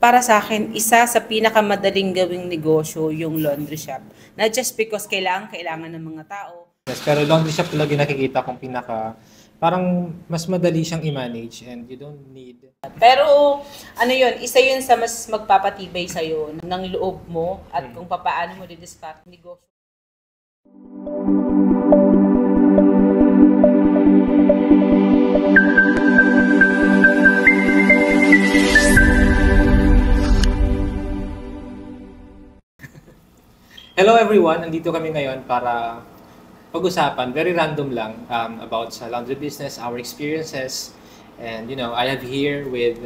para sa akin, isa sa pinakamadaling gawing negosyo yung laundry shop. Not just because kailangan ng mga tao. Yes, pero laundry shop talaga yung nakikita kong parang mas madali siyang i-manage and you don't need. Pero ano yun, isa yun sa mas magpapatibay sa'yo ng loob mo at kung paano mo di-discard negosyo. Hello everyone, andito kami ngayon para pag-usapan, very random lang, about sa laundry business, our experiences, and I have here with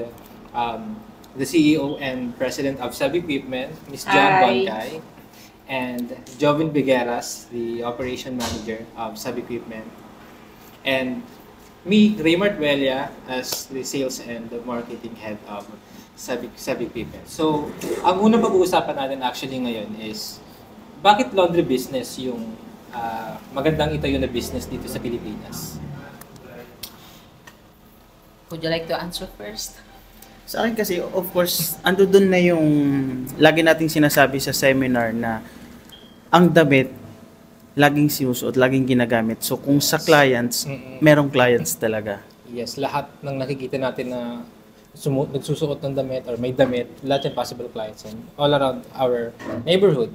the CEO and President of Sub Equipment, Ms. John Hi. Boncay, and Jovin Bigueras, the Operation Manager of Sub Equipment, and me, Raymart Velia, as the Sales and the Marketing Head of Sub Equipment. So, ang unang pag-uusapan natin actually ngayon is bakit laundry business yung magandang itayo na business dito sa Pilipinas? Would you like to answer first? Sa akin kasi, of course, ando dun na yung lagi nating sinasabi sa seminar na ang damit, laging sinusuot, laging ginagamit. So kung sa clients, merong clients talaga. Yes, lahat ng nakikita natin na nagsusuot ng damit or may damit, lahat yung possible clients and all around our neighborhood.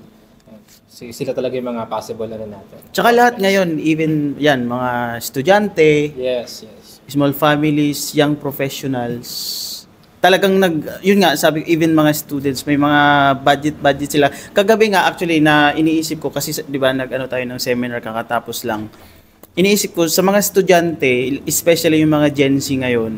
Sila talaga yung mga possible na natin. Tsaka lahat ngayon, even yan, mga estudyante, Yes. small families, young professionals, talagang yun nga, sabi, even mga students, may mga budget sila. Kagabi nga, actually, na iniisip ko, kasi di ba, tayo ng seminar kakatapos lang, iniisip ko, sa mga estudyante, especially yung mga Gen Z ngayon,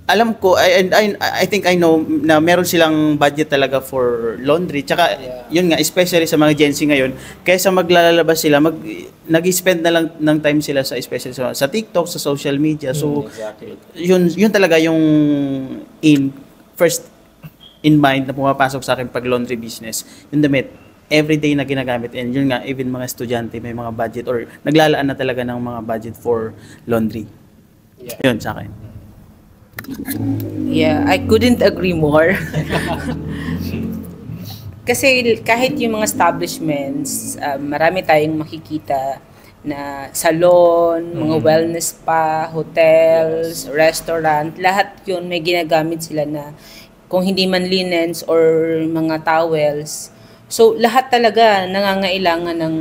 alam ko, I think I know na meron silang budget talaga for laundry. Tsaka, yun nga, especially sa mga Gen Z ngayon, kaysa maglalabas sila, nag-spend na lang ng time sila especially sa TikTok, sa social media. So, Exactly. yun talaga yung first in mind na pumapasok sa akin pag laundry business. Yung damit, everyday na ginagamit. And yun nga, even mga estudyante may mga budget or naglalaan na talaga ng mga budget for laundry. Yeah. Yun sa akin. Yeah, I couldn't agree more. Kasi kahit yung mga establishments, marami tayong makikita na salon, mga wellness spa, hotels, restaurant, lahat yun may ginagamit sila na kung hindi man linens or mga towels. So lahat talaga nangangailangan ng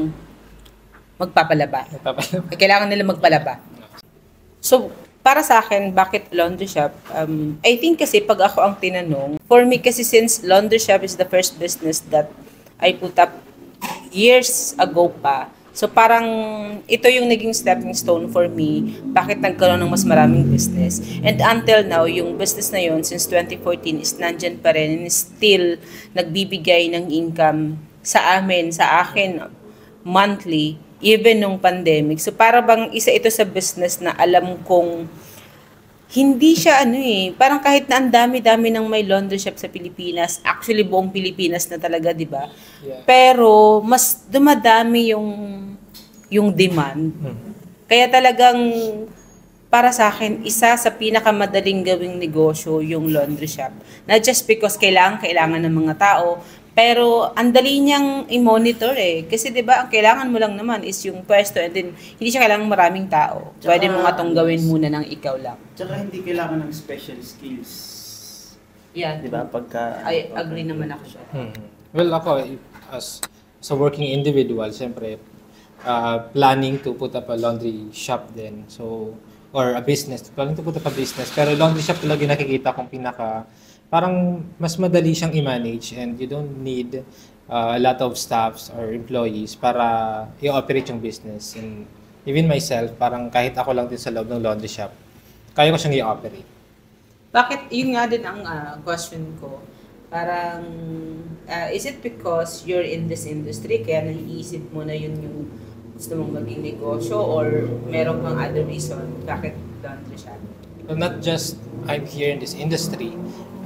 magpapalaba. Kailangan nila magpalaba. So para sa akin, bakit laundry shop? I think kasi pag ako ang tinanong, for me kasi since laundry shop is the first business that I put up years ago pa. So parang ito yung naging stepping stone for me, bakit nagkaroon ng mas maraming business. And until now, yung business na yun since 2014 is nandyan pa rin and still nagbibigay ng income sa akin, monthly, even nung pandemic. So para bang isa ito sa business na alam kong hindi siya parang kahit na ang dami-dami ng may laundry shop sa Pilipinas, actually buong Pilipinas na talaga, 'di ba? Yeah. Pero mas dumadami yung demand. Kaya talagang para sa akin, isa sa pinakamadaling gawing negosyo yung laundry shop. Not just because kailangan ng mga tao, pero ang dali niyang i-monitor Kasi 'di ba, ang kailangan mo lang naman is yung pwesto and then hindi siya kailangan maraming tao. Pwede mo nga tong gawin muna ng ikaw lang. Tsaka hindi kailangan ng special skills. Yan. 'Di ba? Pagka I agree naman ako siya. Well, ako, as a working individual, siyempre, planning to put up a laundry shop din. So, or a business. Planning to put up a business. Pero laundry shop talaga yung nakikita kong parang mas madali siyang i-manage and you don't need a lot of staffs or employees para i-operate yung business. And even myself, parang kahit ako lang din sa loob ng laundry shop, kaya ko siyang i-operate. Bakit, yun nga din ang question ko. Parang, is it because you're in this industry, kaya naiisip mo na yun yung gusto mong maging negosyo, or meron kang other reason bakit laundry shop? Well, not just I'm here in this industry.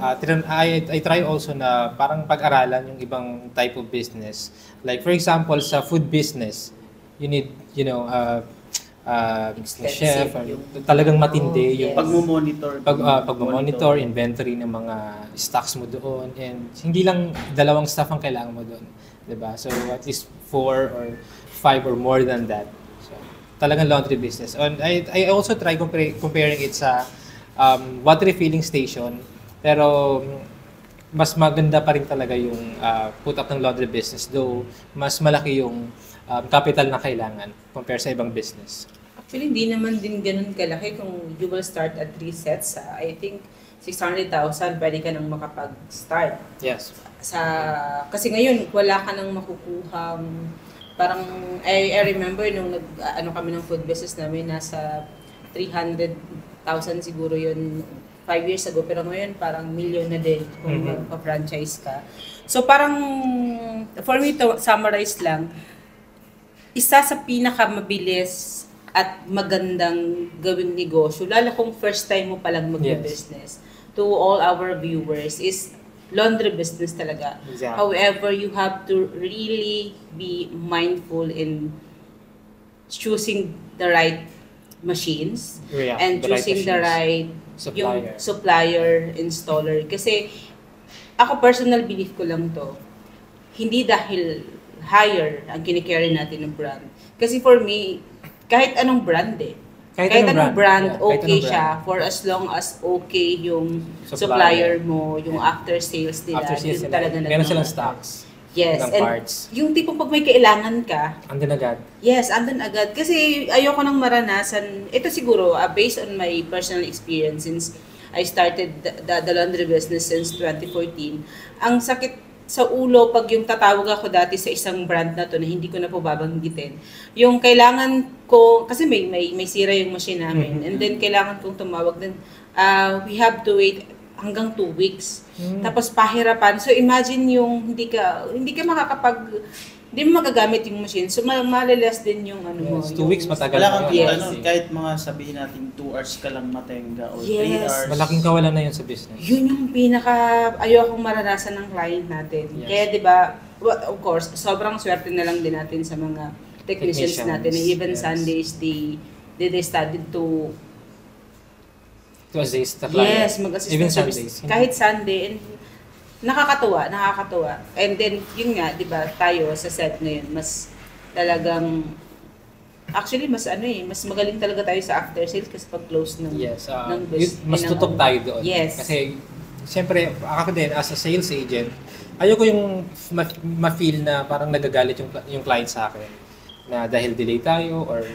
I try also na parang pag-aralan yung ibang type of business. Like for example, sa food business, you need, na Extensive chef, yung- talagang matindi Oh, yung yes. pag-monitor, inventory ng mga stocks mo doon, and hindi lang 2 staff ang kailangan mo doon, 'di ba? So at least 4 or 5 or more than that. So talagang laundry business. And I also try comparing it sa water refilling station, pero mas maganda pa rin talaga yung put up ng laundry business, though mas malaki yung capital na kailangan compare sa ibang business. Actually, hindi naman din ganun kalaki kung you will start at 3 sets. I think 600,000 pwede ka nang makapag-start. Yes. Kasi ngayon, wala ka nang makukuhang, parang, I remember nung kami ng food business namin, nasa 300,000 siguro yun 5 years ago, pero ngayon parang million na din kung magpa-franchise ka. So parang, for me to summarize lang, isa sa pinakamabilis at magandang gawing negosyo, lalo kung first time mo palang mag-business, to all our viewers, is laundry business talaga. Exactly. However, you have to really be mindful in choosing the right machines and the right choosing the machines. right Supplier. yung supplier, installer. Kasi ako personal belief ko lang to, hindi dahil higher ang kinicarry natin ng brand. Kasi for me, kahit anong brand Kahit anong brand, yeah, okay anong siya brand. for as long as okay yung Supplier. supplier mo, yung after sales nila. After sales yun nila, talaga meron silang nagmamatter. stocks. Yes, ng and parts. yung tipong pag may kailangan ka, Andun agad. yes, andun agad. Kasi ayoko nang maranasan, ito siguro, based on my personal experience since I started the laundry business since 2014, ang sakit sa ulo pag yung tatawag ako dati sa isang brand na to na hindi ko na po babanggitin. Yung kailangan ko, kasi may sira yung machine namin, and then kailangan kong tumawag din, we have to wait hanggang 2 weeks. Tapos pahirapan. So imagine yung hindi ka hindi mo magagamit yung machine. So malalas din yung mo. Yes, 2 yung- weeks matagal. Wala kang Yes. kahit mga sabihin natin 2 hours ka lang matenga or 3 Yes. hours. Malaking kawalan na yun sa business. Yun yung ayokong maranasan ng client natin. Yes. Kaya 'di ba, of course, sobrang swerte na lang din natin sa mga technicians natin. Even Yes. Sundays, they studied to assist the client. yes, mag-assist Even ng service. Sundays. Kahit Sunday, and nakakatuwa. And then, yun nga, di ba, tayo sa set ngayon, mas talagang, actually, mas magaling talaga tayo sa after sales kasi pag close ng, Yes, ng mas tutok tayo doon. Yes. Kasi, siyempre, ako din, as a sales agent, ayoko yung ma-feel na parang nagagalit yung client sa akin na dahil delay tayo or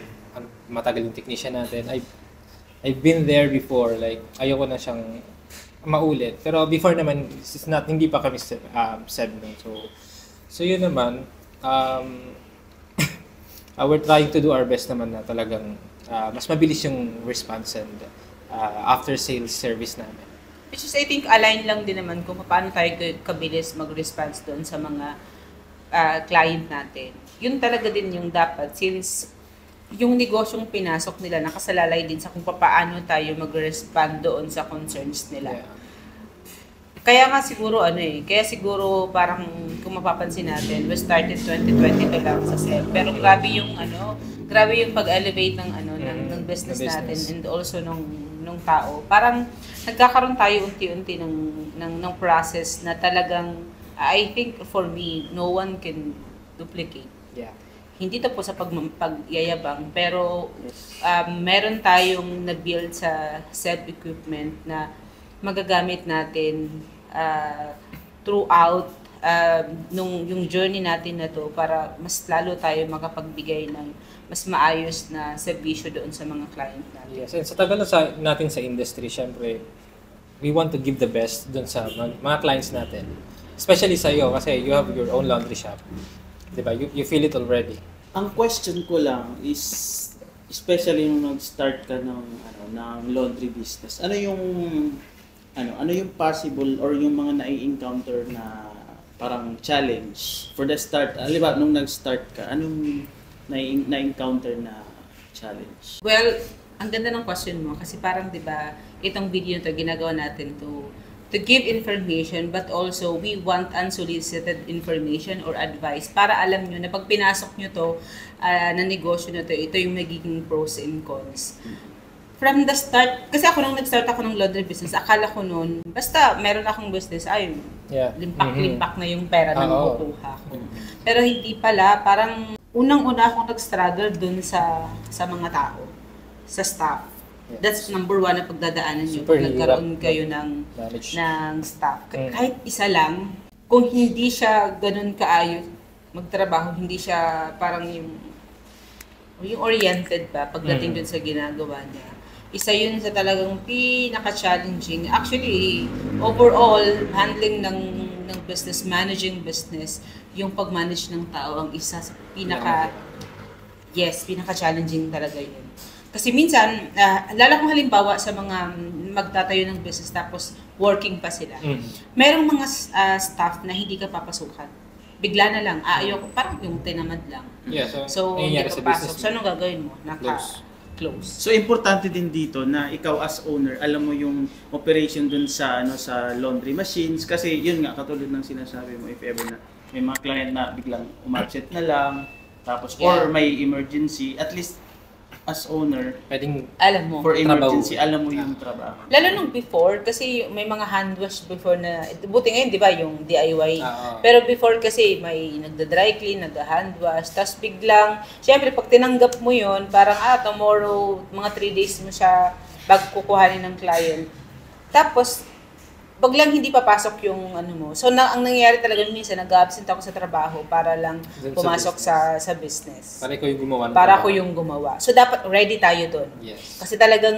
matagal yung technician natin. I've been there before, like, ayoko na siyang maulit. Pero before naman, hindi pa kami said no. So yun naman, we're trying to do our best naman na talagang mas mabilis yung response and after sales service namin. Which is, I think, align lang din naman kung paano tayo kabilis mag-response doon sa mga client natin. Yun talaga din yung dapat, since yung negosyong pinasok nila nakasalalay din sa kung paano tayo mag-respond doon sa concerns nila. Yeah. Kaya siguro parang kung mapapansin natin, we started 2020 pa lang sa SEB. Pero grabe yung pag-elevate ng ng business natin and also nung tao. Parang nagkakaroon tayo unti-unti ng process na talagang I think for me no one can duplicate. Yeah. Hindi to po sa pagyayabang, pero meron tayong na-build sa SEB equipment na magagamit natin throughout yung journey natin na to para mas lalo tayo makapagbigay ng mas maayos na serbisyo doon sa mga client natin. Yes, and sa tagal natin sa industry, syempre, we want to give the best doon sa mga clients natin. Especially sa iyo, kasi you have your own laundry shop. Diba? You feel it already. Ang question ko lang is, especially nung nag-start ka ng laundry business, ano yung possible or yung mga nai-encounter na parang challenge for the start? Halimbawa, nung nag-start ka, anong na-encounter na challenge? Well, ang ganda ng question mo kasi parang 'di ba, itong video to ginagawa natin to to give information, but also we want unsolicited information or advice para alam nyo na pag pinasok nyo to, na negosyo na to, ito yung magiging pros and cons. From the start, kasi ako nung nag-start ako ng laundry business, akala ko noon, basta meron akong business, ay, limpak-limpak na yung pera na makukuha ko. Pero hindi pala, parang unang-una akong nag-struggle dun sa mga tao, sa staff. That's number one na pagdadaanan nyo. Pag nagkaroon kayo ng staff. Kahit isa lang, kung hindi siya ganun kaayos magtrabaho, hindi siya parang yung oriented pa pagdating dun sa ginagawa niya. Isa yun sa talagang pinaka-challenging. Actually, overall, handling ng business, managing business, yung pag-manage ng tao ang isa sa pinaka-challenging talaga yun. Kasi minsan, lalo kung halimbawa sa mga magtatayo ng business tapos working pa sila, merong mga staff na hindi ka papasukan. Bigla na lang, ayoko, parang yung tinamad lang. Yeah, so hindi ka pasok. So, anong gagawin mo? Close. So importante din dito na ikaw as owner, alam mo yung operation dun sa sa laundry machines kasi yun nga katulad ng sinasabi mo, if ever na may mga client na biglang umabsent na lang tapos or may emergency, at least as owner, pwedeng alam mo for emergency, alam mo yung trabaho. Lalo nung before, kasi may mga hand wash before na, buti ngayon, di ba, yung DIY. Pero before kasi may nagda-dry clean, nagda-hand wash, tapos biglang, syempre pag tinanggap mo yun, parang tomorrow, mga 3 days mo siya bago kukuhanin ng client. Tapos, biglang hindi papasok yung mo. So, ang nangyayari talaga minsan, nag-absent ako sa trabaho para lang pumasok sa business. Para ikaw yung gumawa. Para ako yung gumawa. So, dapat ready tayo dun. Yes. Kasi talagang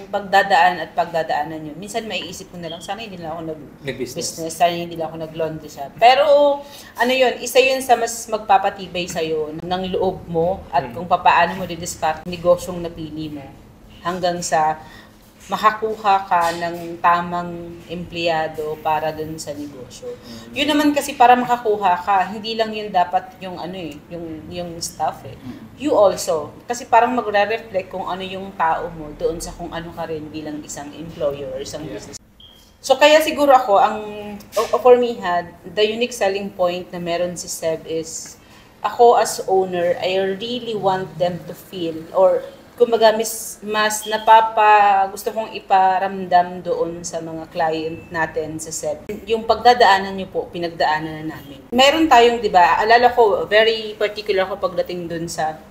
pagdadaanan yun. Minsan maiisip ko na lang, sana hindi na ako nag-business, sana hindi na ako nag-laundry shop. Pero, yun, isa yun sa mas magpapatibay sa'yo ng loob mo at kung paano mo didiscard negosyong napili mo hanggang sa makakuha ka ng tamang empleyado para dun sa negosyo. Yun naman kasi para makakuha ka, hindi lang yun dapat yung yung staff You also, kasi parang magre-reflect kung ano yung tao mo doon sa kung ano ka rin bilang isang employer or isang business. So kaya siguro ako, for me, the unique selling point na meron si Seb is, ako as owner, I really want them to feel, or kumbaga, mas gusto kong iparamdam doon sa mga client natin sa SEB. Yung pagdadaanan nyo po, pinagdaanan na namin. Meron tayong, di ba, alala ko, very particular ko pagdating doon sa,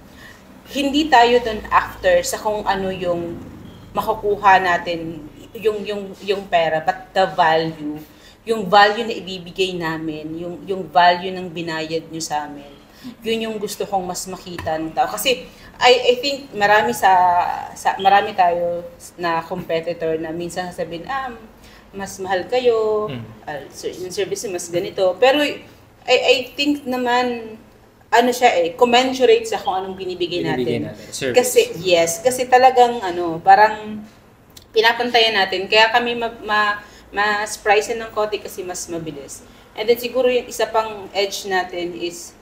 hindi tayo doon after sa kung ano yung makukuha natin, yung pera, but the value. Yung value na ibibigay namin, yung value ng binayad nyo sa amin. Yun yung gusto kong mas makita ng tao. Kasi, I think marami tayo na competitor na minsan sasabihin, mas mahal kayo, yung service mas ganito. Pero I think naman, commensurate sa kung anong binibigay natin. Kasi talagang parang pinapantayan natin. Kaya kami mas pricey ng konti kasi mas mabilis. And then siguro yung isa pang edge natin is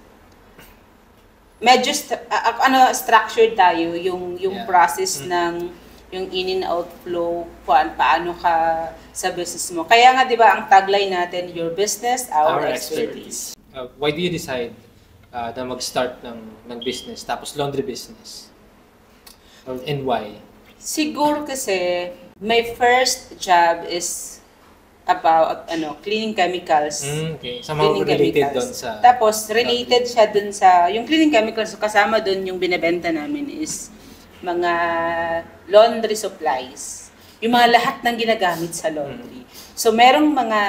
medyo structured tayo yung process ng yung in and out flow, paano ka sa business mo. Kaya nga 'di ba ang tagline natin, your business, our expertise. Why do you decide na mag-start ng business tapos laundry business? And why? Siguro kasi my first job is about cleaning chemicals. Okay. Somehow related doon sa... Tapos related siya doon sa yung cleaning chemicals, kasama doon yung binebenta namin is mga laundry supplies. Yung mga lahat ng ginagamit sa laundry. So merong mga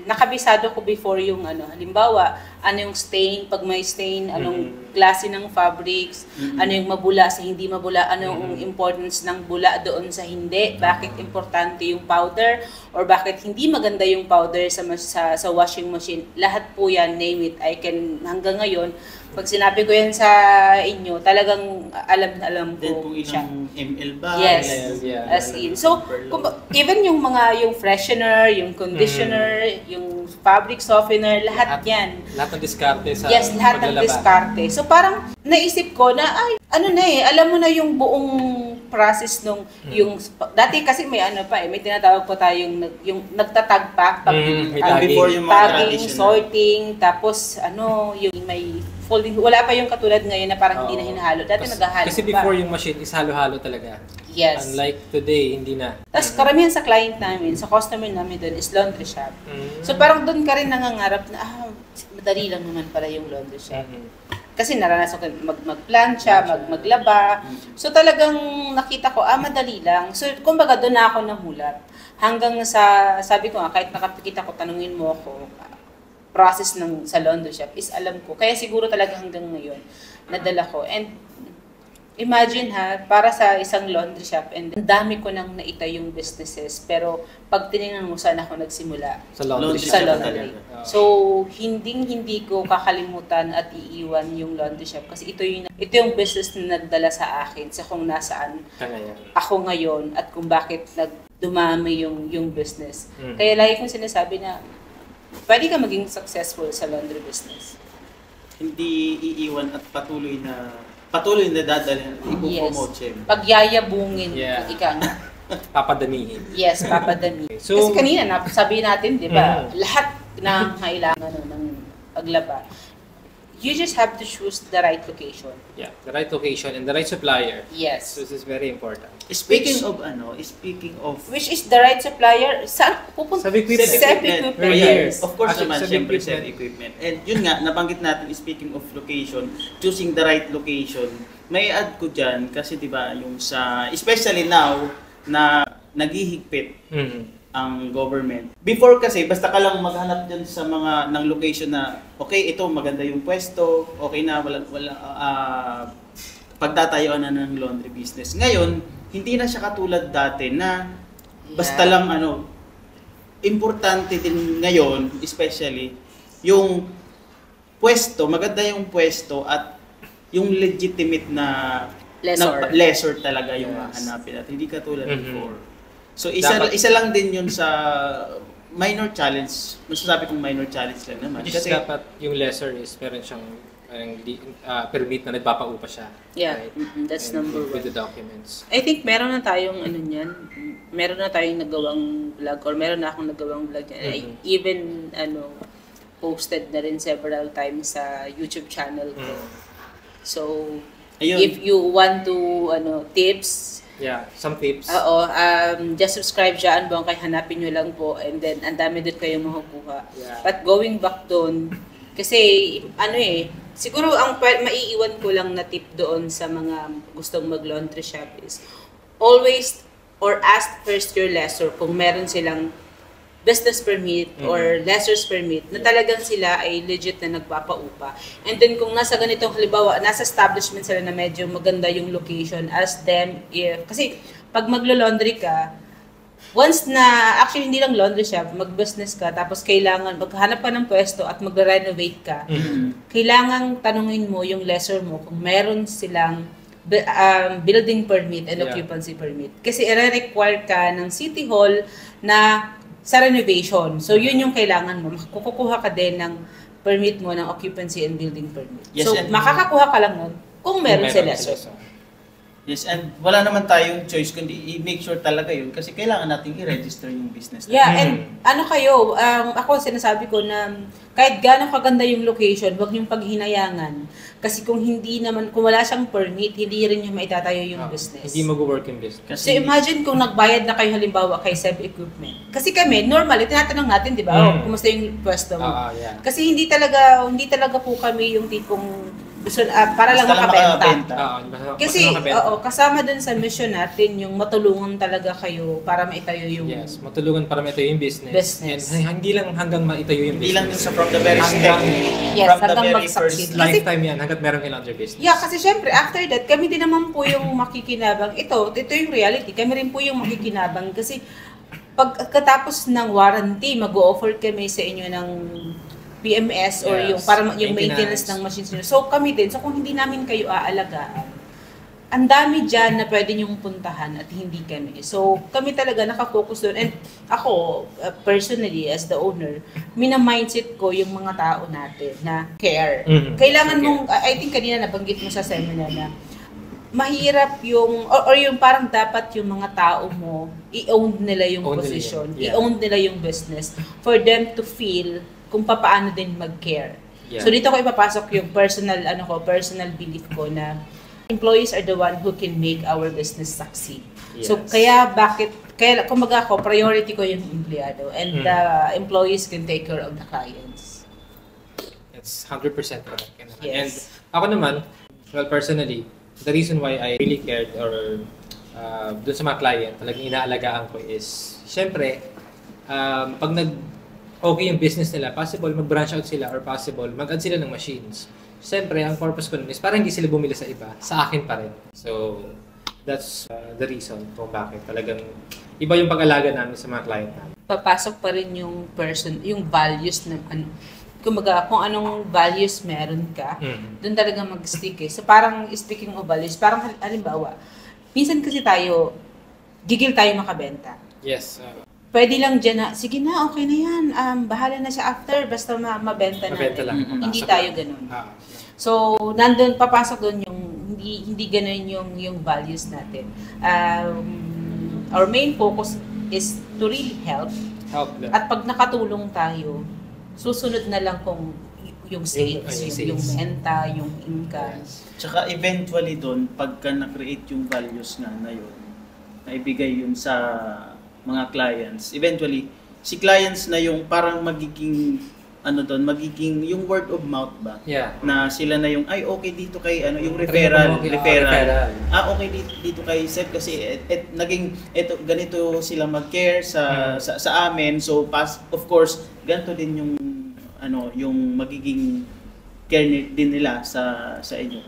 nakabisado ko before yung halimbawa, yung stain, pag may stain, anong klase ng fabrics, ano yung mabula sa hindi mabula, yung importance ng bula doon sa hindi, bakit importante yung powder, or bakit hindi maganda yung powder sa washing machine. Lahat po yan, name it. Hanggang ngayon, pag sinabi ko yan sa inyo, talagang alam ko siya. Ilang ml ba? Yes, as in. So, even yung freshener, yung conditioner, yung fabric softener, lahat yan. Lahat ng diskarte sa lahat ng diskarte. So, parang naisip ko na, alam mo na yung buong process nung yung dati kasi may ano pa may tinatawag pa tayong yung nagtatag pa pag May tagging. Before yung mga tagging, traditional. sorting, tapos yung may folding. Wala pa yung katulad ngayon na parang hindi na hinahalo. Dati naghahalo Kasi pa. before yung machine is halo-halo talaga. Yes. Unlike today, hindi na. Tapos karamihan sa client namin, sa customer namin doon is laundry shop. So parang doon ka rin nangangarap na madali lang naman pala yung laundry shop. Kasi naranasan ko magplancha, maglaba. So talagang nakita ko, madali lang. So kumbaga doon na ako namulat. Hanggang sa, sabi ko nga, kahit nakapikita ko, tanungin mo ako, process ng sa laundry shop is alam ko. Kaya siguro talaga hanggang ngayon, nadala ko. And imagine para sa isang laundry shop, and ang dami ko nang naita yung businesses, pero pag tinignan mo saan ako nagsimula, Sa laundry sa shop laundry. talaga. So, hindi ko kakalimutan at iiwan yung laundry shop kasi ito yung business na nagdala sa akin sa kung nasaan ako ngayon at kung bakit dumami yung business. Kaya lagi kong sinasabi na pwede ka maging successful sa laundry business. Hindi iiwan at patuloy na dadalhin, ipopromote siya. Pagyayabungin, Yeah. ika nga. Papadamihin. Yes, papadami. So, kasi kanina, sabi natin, di ba, lahat ng kailangan ng paglaba, you just have to choose the right location. Yeah, the right location and the right supplier. Yes. So this is very important. Speaking of Which is the right supplier? Saan pupunta? Sa equipment. Sa equipment. Very Yes. Of course Actually, naman, sa syempre equipment. sa equipment. And yun nga, nabanggit natin, speaking of location, choosing the right location, may add ko dyan, kasi di ba yung especially now, na naghihigpit ang government. Before kasi, basta ka lang maghanap dyan sa ng location na, okay, ito, maganda yung pwesto, okay na, pagtatayuan na ng laundry business. Ngayon, hindi na siya katulad dati na basta lang importante din ngayon, especially, yung pwesto, maganda yung pwesto at yung legitimate na lessor talaga yung hahanapin at hindi katulad before. So isa lang din yun sa minor challenge. Masasabi kong minor challenge lang naman. Kasi dapat yung lessor is meron siyang permit na nagpapaupa siya. Yeah, right? that's And number with one. the documents. I think meron na tayong meron na tayong nagawang vlog or meron na akong nagawang vlog yan. I even posted na rin several times sa YouTube channel ko. So, ayun. if you want to tips, Yeah, some tips. just subscribe dyan, kay hanapin nyo lang po, and then ang dami din kayong makukuha. Yeah. But going back doon, kasi siguro ang maiiwan ko lang na tip doon sa mga gustong mag-laundry shop is always or ask first your lessor kung meron silang business permit or lessor's permit na talagang sila ay legit na nagpapaupa. And then kung nasa ganitong halimbawa, nasa establishment sila na medyo maganda yung location, ask them kasi pag maglo-laundry ka, once na, actually hindi lang laundry shop, mag-business ka, tapos maghanap ka ng pwesto at mag-renovate ka, kailangang tanungin mo yung lessor mo kung meron silang building permit and occupancy permit. Kasi i-require ka ng City Hall na sa renovation. So, yun yung kailangan mo. Kukuha ka din ng permit mo ng occupancy and building permit. Yes, so, makakakuha ka lang nun kung meron sila. Yes, and wala naman tayong choice kundi i-make sure talaga yun kasi kailangan nating i-register yung business. Yeah, and ako sinasabi ko na kahit gaano kaganda yung location, wag niyong paghinayangan. Kasi kung wala siyang permit, hindi rin niya maitatayo yung business. Hindi mag-work yung business. So imagine kung nagbayad na kayo halimbawa kay Seb Equipment. Kasi kami, normally, tinatanong natin, di ba, kumusta yung pwesto mo? Yeah. Kasi hindi talaga po kami yung tipong gusto, para lang makabenta. Kasi kasama dun sa mission natin yung matulungan talaga kayo para maitayo yung matulungan para maitayo yung business. And hindi lang hanggang maitayo yung business. Hindi lang dun sa from the very step. Hanggang mag-succeed. Lifetime yan, hanggat meron kayong other business. Yeah, kasi syempre, after that, kami din naman po yung makikinabang. Ito yung reality. Kami rin po yung makikinabang kasi pagkatapos ng warranty, mag-o-offer kami sa inyo ng PMS or yung maintenance ng machines niyo. So kami din, so kung hindi namin kayo aalagaan, ang dami dyan na pwede niyong puntahan at hindi kami. So kami talaga nakafocus doon. And ako, personally, as the owner, mina-mindset ko yung mga tao natin na care. Kailangan mong, I think kanina nabanggit mo sa seminar na, mahirap yung, or yung parang dapat yung mga tao mo, i-own nila yung Own nila position, yun. Yeah. i-own nila yung business for them to feel kung paano din mag-care. Yeah. So dito ko ipapasok yung personal belief ko na employees are the one who can make our business succeed. So Yes. kaya kumbaga ako, priority ko yung empleyado and the employees can take care of the clients. It's 100% correct. And Yes. ako naman, well, personally, the reason why I really cared or dun sa mga client, talagang inaalagaan ko is, syempre, pag okay yung business nila, possible mag-branch out sila or possible mag-add sila ng machines. Syempre, ang purpose ko nun is parang hindi sila bumili sa iba, sa akin pa rin. So, that's the reason kung bakit talagang iba yung pag-alaga namin sa mga client namin. Papasok pa rin yung yung values na kumbaga kung anong values meron ka, doon talaga mag-stick eh. So parang speaking of values, parang halimbawa, minsan kasi gigil tayo makabenta. Yes. Pwede lang dyan na, sige na, okay na yan, bahala na siya after, basta mabenta Mabenta natin. lang. Hindi tayo ganun. Ah. So, papasok doon yung, hindi ganun yung values natin. Our main focus is to really help. Help them. At pag nakatulong tayo, susunod na lang kung yung sales, yung benta, yung income. Tsaka eventually doon, pagka na-create yung values nga na yun, naibigay yun sa mga clients, eventually, si clients na yung parang magiging magiging yung word of mouth ba? Yeah. Na sila na yung, ay okay dito kay, yung referral. Okay dito kay Seb kasi ganito sila mag-care sa amin. So, of course, ganito din yung, yung magiging care din nila sa inyo.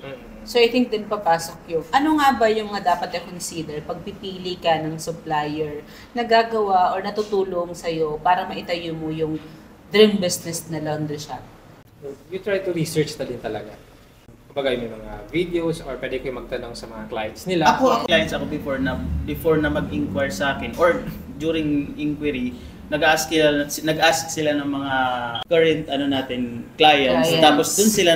So, I think din papasok yung, ano nga ba yung mga dapat i-consider pag pipili ka ng supplier na gagawa or natutulong sa'yo para maitayo mo yung dream business na laundry shop? You try to research na din talaga. Kumbaga may mga videos or pwede kayo magtanong sa mga clients nila. Clients ako before na mag-inquire sa akin or during inquiry, nag-ask sila ng mga current clients. Tapos dun sila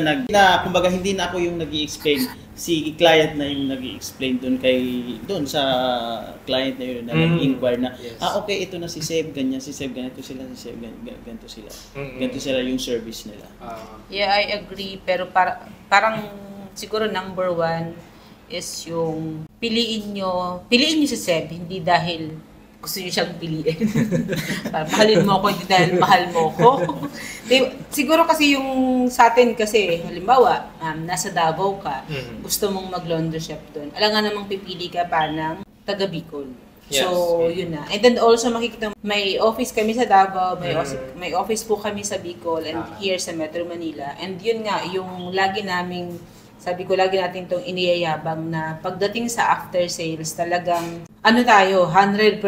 kumbaga hindi na ako yung nag-i-explain, si client na yung nag-i-explain dun sa client na yun na nag-inquire na Yes. Okay, ito na si Seb, ganyan si Seb, ganito sila si Seb, ganito sila. Ganito sila yung service nila. Yeah, I agree. Pero parang siguro number one is yung piliin nyo si Seb, hindi dahil gusto nyo siyang piliin. Mahalin mo ako, hindi dahil mahal mo ko. Siguro kasi yung sa atin kasi, halimbawa, nasa Davao ka, gusto mong mag-laundry shop doon. Alam nga namang pipili ka pa ng taga Bicol. Yes. So, yun na. And then also makikita, may office kami sa Davao, may office po kami sa Bicol and here sa Metro Manila. And yun nga, yung lagi nating itong iniyayabang na pagdating sa after sales, talagang 100%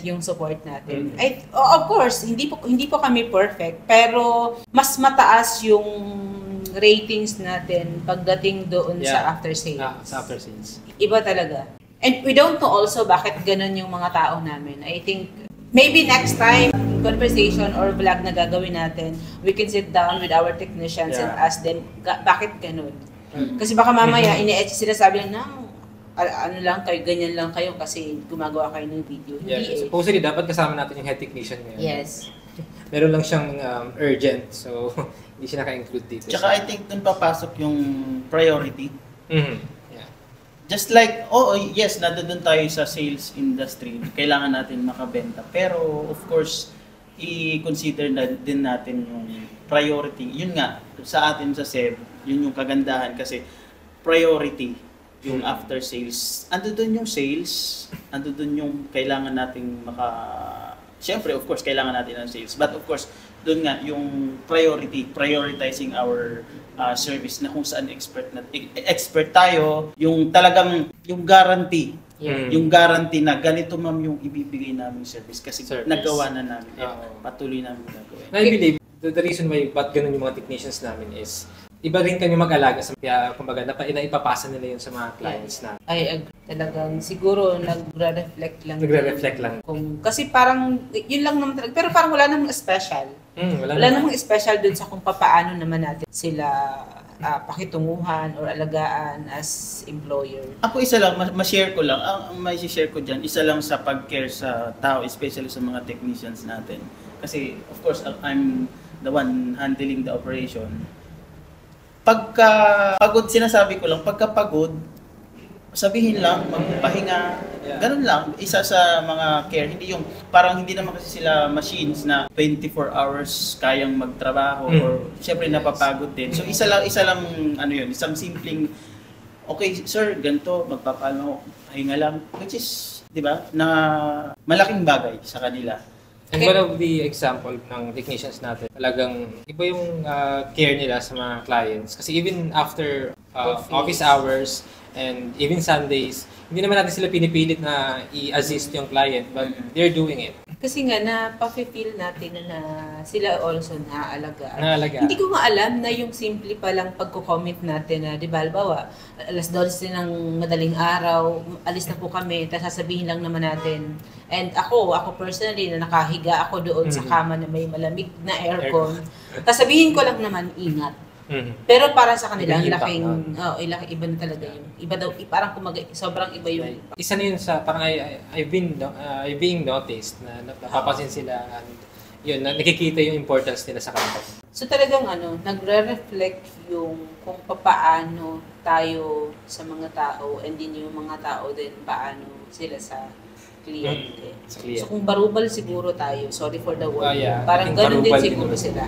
yung support natin. Of course, hindi po kami perfect, pero mas mataas yung ratings natin pagdating doon sa after sales. Sa after sales. Iba talaga. And we don't know also bakit ganun yung mga tao namin. I think maybe next time, conversation or vlog na gagawin natin, we can sit down with our technicians and ask them, bakit ganun? Kasi baka mamaya, sila sabi lang, lang kayo, ganyan lang kayo kasi gumagawa kayo ng video. Hindi Supposedly, dapat kasama natin yung head technician ngayon. Yes. Meron lang siyang urgent, so hindi siya naka-include dito. Tsaka I think dun papasok yung priority. Yeah. Just like, yes, nandun tayo sa sales industry, kailangan natin makabenta. Pero of course, i-consider din natin yung priority. Yun nga, sa atin sa SEB, yun yung kagandahan kasi priority yung after sales. Ando doon yung sales, ando doon yung kailangan nating Siyempre, of course, kailangan natin ng sales. But of course, doon nga yung prioritizing our service na kung saan expert tayo, yung talagang yung guarantee. Yung guarantee na ganito ma'am yung ibibigay namin service kasi nagawa na namin. Patuloy namin nagawa. I believe the reason why ba't ganun yung mga technicians namin is iba rin kami mag-alaga sa kumbaga ipapasa nila yun sa mga clients na. I agree. Talagang siguro nagre-reflect lang. Kasi parang yun lang naman talaga. Pero parang wala namang special. Wala namang special dun sa kung paano naman natin sila pakitunguhan or alagaan as employer? Ako isa lang, ma-share ko lang. Ang may share ko dyan, isa lang sa pag-care sa tao, especially sa mga technicians natin. Kasi, of course, I'm the one handling the operation. Pagka pagod, sinasabi ko lang, pagka pagod, sabihin lang, magpahinga, ganun lang. Isa sa mga care, hindi yung, parang hindi naman kasi sila machines na 24 hours kayang magtrabaho or syempre napapagod din. So isa lang ano yun, isang simpleng, okay sir, ganito, magpapaalma ko, pahinga lang, which is, di ba, na malaking bagay sa kanila. And one of the example ng technicians natin, talagang iba yung care nila sa mga clients. Kasi even after office hours and even Sundays, hindi naman natin sila pinipilit na i-assist yung client, but they're doing it. Kasi nga, napaka-feel natin na sila also naaalagaan. Naalagaan. Hindi ko nga alam na yung simple palang pagko-comment natin na, di ba, halimbawa, alas 12 ng madaling araw, alis na po kami, tapos sasabihin lang naman natin. And ako personally, na nakahiga ako doon sa kama na may malamig na aircon, tapos sabihin ko lang naman, ingat. Pero para sa kanila, ang laking, iba na talaga yung, iba daw, parang sobrang iba yung. Isa na yun sa, parang I've being noticed na napapansin sila, and yun, nakikita yung importance nila sa company. So talagang nagre-reflect yung kung paano tayo sa mga tao and din yung mga tao din paano sila sa kliyente. So kung barubal siguro tayo, sorry for the word, parang ganun din siguro sila.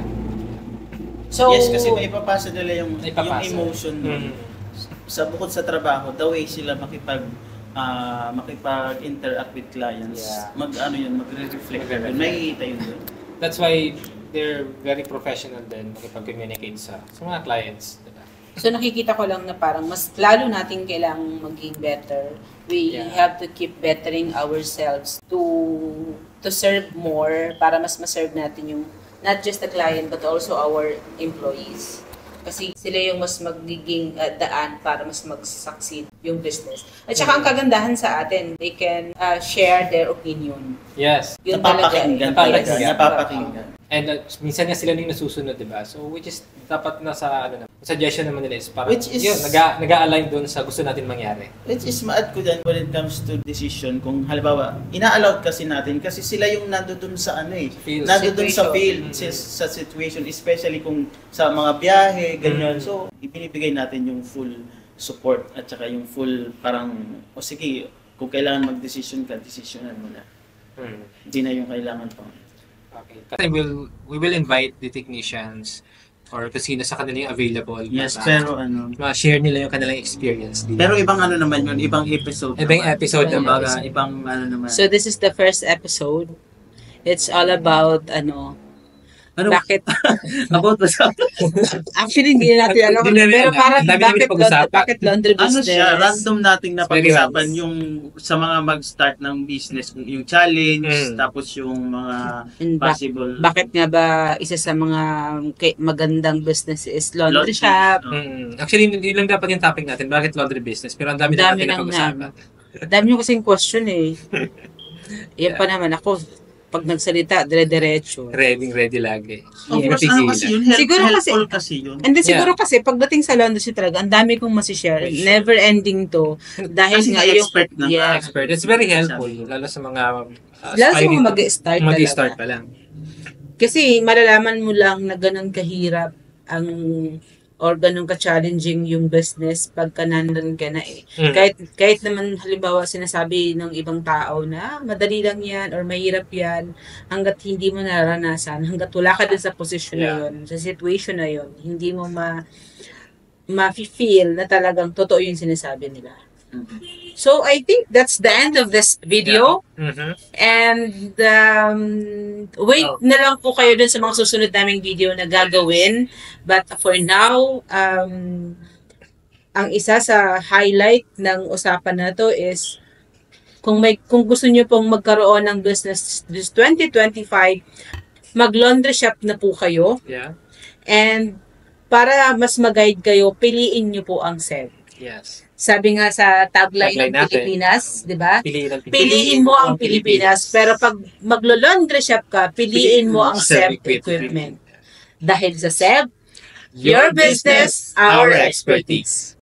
So, yes, kasi maipapasa nila yung emotion sa bukod sa trabaho, the way sila makipag-interact with clients, magre-reflect yun, makikita yun doon. That's why they're very professional din makipag-communicate sa mga clients. Diba? So nakikita ko lang na parang mas lalo natin kailangang maging better. We have to keep bettering ourselves to serve more para mas ma-serve natin yung not just the client but also our employees. Kasi sila yung mas magiging daan para mas mag-succeed yung business. At saka ang kagandahan sa atin, they can share their opinion. Yes. Yun Napapakinggan. And minsan nga sila yung nasusunod, diba? So which is dapat nasa suggestion naman nila is parang yun, nag-a-align doon sa gusto natin mangyari. Which is maad ko dyan when it comes to decision, kung halimbawa, ina-allowed kasi natin kasi sila yung nandoon sa nandoon sa field, sa situation, especially kung sa mga biyahe, ganyan. So, ibinibigay natin yung full support at saka yung full parang, sige, kung kailangan mag-decision ka, decisionan mo na. Hindi na yung kailangan pa. Okay. Kasi we will invite the technicians or kung sino sa kanila yung available. Yes, pero share nila yung kanilang experience. Pero ibang naman yun, ibang episode. Ibang episode naman. Ibang naman. So this is the first episode. It's all about bakit? About the Actually, hindi natin alam. Pero parang bakit laundry business? Random nating napag-usapan yung sa mga mag-start ng business, yung challenge, tapos yung mga possible. Bakit nga ba isa sa mga magandang business is laundry shop? Actually, yun lang dapat yung topic natin. Bakit laundry business? Pero ang dami natin napag-usapan. Dami yung kasing question eh. Yan pa naman ako. Pag nagsalita, dire-diretso. Ready lagi. Siguro kasi yun. And then siguro kasi pagdating sa laundry talaga, ang dami kong masishare. Never ending to. Dahil kasi nga yung expert. It's very helpful. Lalo sa mga mag-start pa lang. Kasi malalaman mo lang na ganun kahirap ang or ganun ka-challenging yung business pagka nandun ka na eh. Kahit naman halimbawa sinasabi ng ibang tao na madali lang yan or mahirap yan, hanggat hindi mo naranasan, hanggat wala ka din sa position na yun, sa situation na yun, hindi mo ma-feel na talagang totoo yung sinasabi nila. So I think that's the end of this video. And wait na lang po kayo dun sa mga susunod naming video na gagawin. But for now, ang isa sa highlight ng usapan na to is kung gusto niyo pong magkaroon ng business this 2025, mag-laundry shop na po kayo. And para mas mag-guide kayo, piliin niyo po ang SEB. Yes. Sabi nga sa tagline ng Pilipinas, di ba? Piliin mo ang Pilipinas. Pero pag maglo-laundry shop ka, piliin mo ang SEB equipment. Dahil sa SEB, Your business, our expertise.